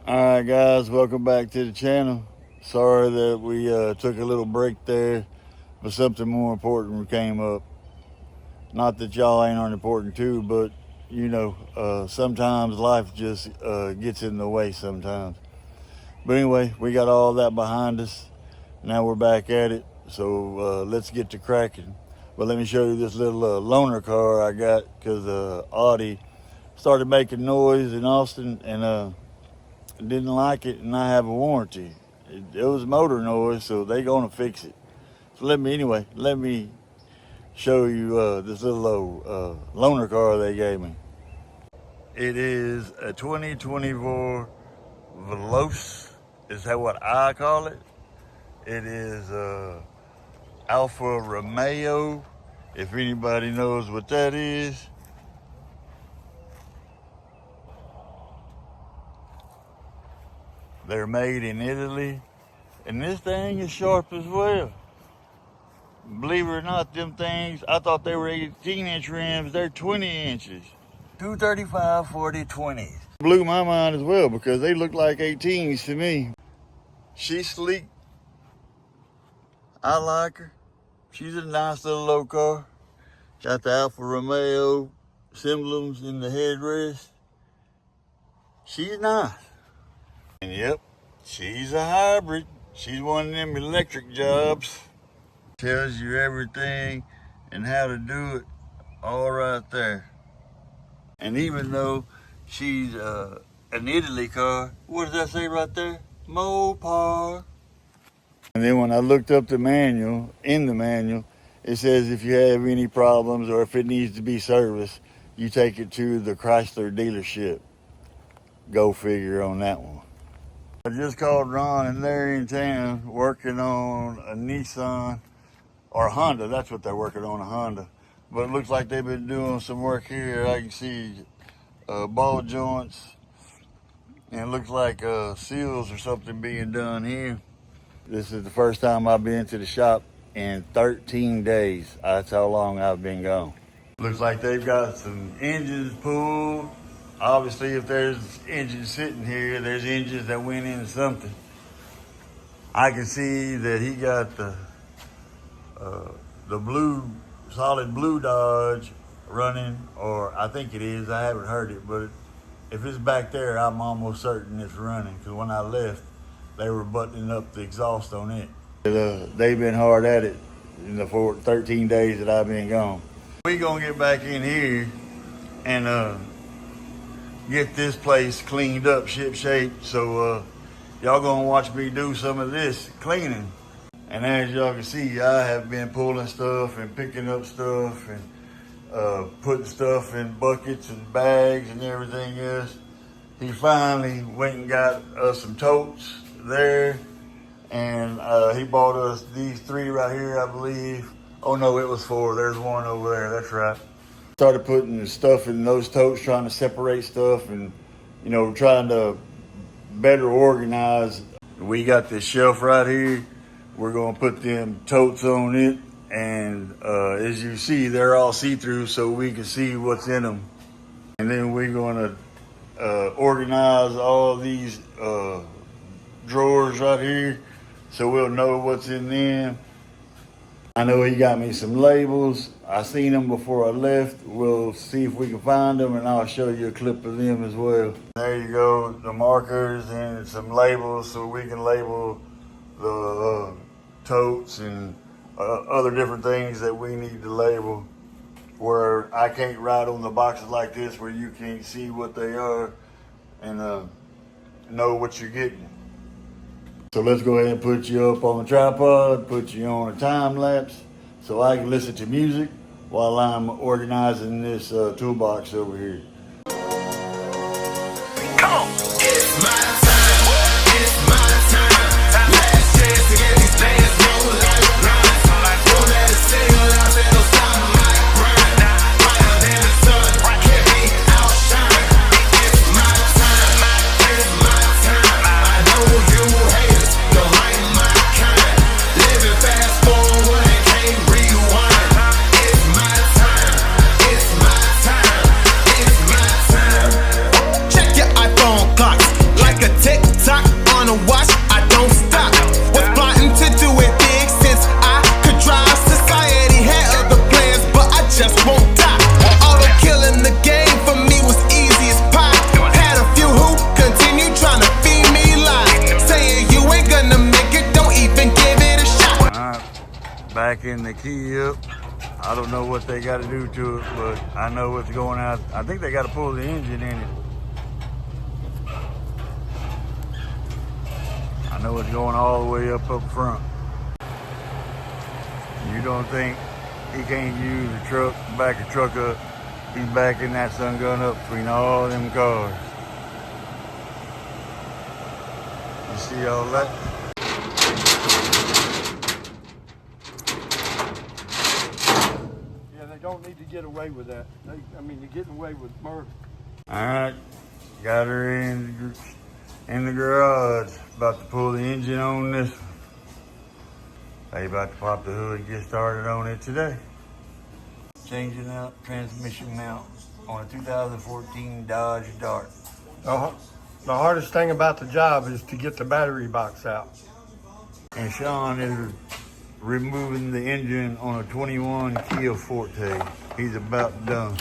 Alright guys, welcome back to the channel. Sorry that we took a little break there, but something more important came up. Not that y'all ain't unimportant too, but you know, sometimes life just gets in the way sometimes. But anyway, we got all that behind us. Now we're back at it, so let's get to cracking. But let me show you this little loaner car I got, because Audi started making noise in Austin and didn't like it, and I have a warranty. It was motor noise, so they gonna fix it. So let me show you this little loaner car they gave me. It is a 2024 Veloce, is that what I call it? It is Alfa Romeo, if anybody knows what that is. They're made in Italy, and this thing is sharp as well. Believe it or not, them things, I thought they were 18-inch rims. They're 20 inches. 235, 40, 20. Blew my mind as well, because they look like 18s to me. She's sleek. I like her. She's a nice little low car. Got the Alfa Romeo emblems in the headrest. She's nice. And yep, she's a hybrid. She's one of them electric jobs. Tells you everything and how to do it all right there. And even though she's an Italy car, what does that say right there? Mopar. And then when I looked up the manual, in the manual, it says if you have any problems or if it needs to be serviced, you take it to the Chrysler dealership. Go figure on that one. I just called Ron, and they're in town working on a Nissan or a Honda. That's what they're working on, a Honda. But it looks like they've been doing some work here. I can see ball joints, and it looks like seals or something being done here. This is the first time I've been to the shop in 13 days. That's how long I've been gone. Looks like they've got some engines pulled. Obviously, if there's engines sitting here, there's engines that went into something. I can see that he got the blue, solid blue Dodge running, or I think it is. I haven't heard it, but if it's back there, I'm almost certain it's running, because when I left, they were buttoning up the exhaust on it. They've been hard at it in the 13 days that I've been gone. We gonna get back in here and get this place cleaned up, ship shape. So y'all gonna watch me do some of this cleaning. And as y'all can see, I have been pulling stuff and picking up stuff and putting stuff in buckets and bags and everything else. He finally went and got us some totes there, and he bought us these 3 right here, I believe. Oh no, it was 4. There's one over there, that's right. Started putting stuff in those totes, trying to separate stuff and, you know, trying to better organize. We got this shelf right here. We're gonna put them totes on it, and as you see, they're all see-through, so we can see what's in them. And then we're gonna organize all these drawers right here, so we'll know what's in them. I know he got me some labels. I seen them before I left. We'll see if we can find them, and I'll show you a clip of them as well. There you go, the markers and some labels, so we can label the totes and other different things that we need to label, where I can't write on the boxes like this where you can't see what they are and know what you're getting. So let's go ahead and put you up on the tripod, put you on a time lapse so I can listen to music while I'm organizing this toolbox over here. Come on. It's my time. It's my time. Last chance to get these things roll like blind. Don't let it sing loud, it'll stop my grind. Brighter than the sun, can't be outshine. It's my time. It's my time. I know you haters don't like my kind. Living fast forward and can't rewind. It's my time. It's my time. It's my just won't die. Auto killing the game for me was easy as pie. Had a few who continue trying to feed me lies, saying you ain't gonna make it, don't even give it a shot. Alright, back in the key up. I don't know what they got to do to it, but I know what's going out. I think they got to pull the engine in it. I know it's going all the way up front. You don't think he can't use the truck, back the truck up? He's backing that sun gun up between all them cars. You see all that? Yeah, they don't need to get away with that. They're getting away with murder. All right, got her in the garage. About to pull the engine on this one. They about to pop the hood and get started on it today. Changing out transmission mount on a 2014 Dodge Dart. The hardest thing about the job is to get the battery box out. And Sean is removing the engine on a 21 Kia Forte. He's about done.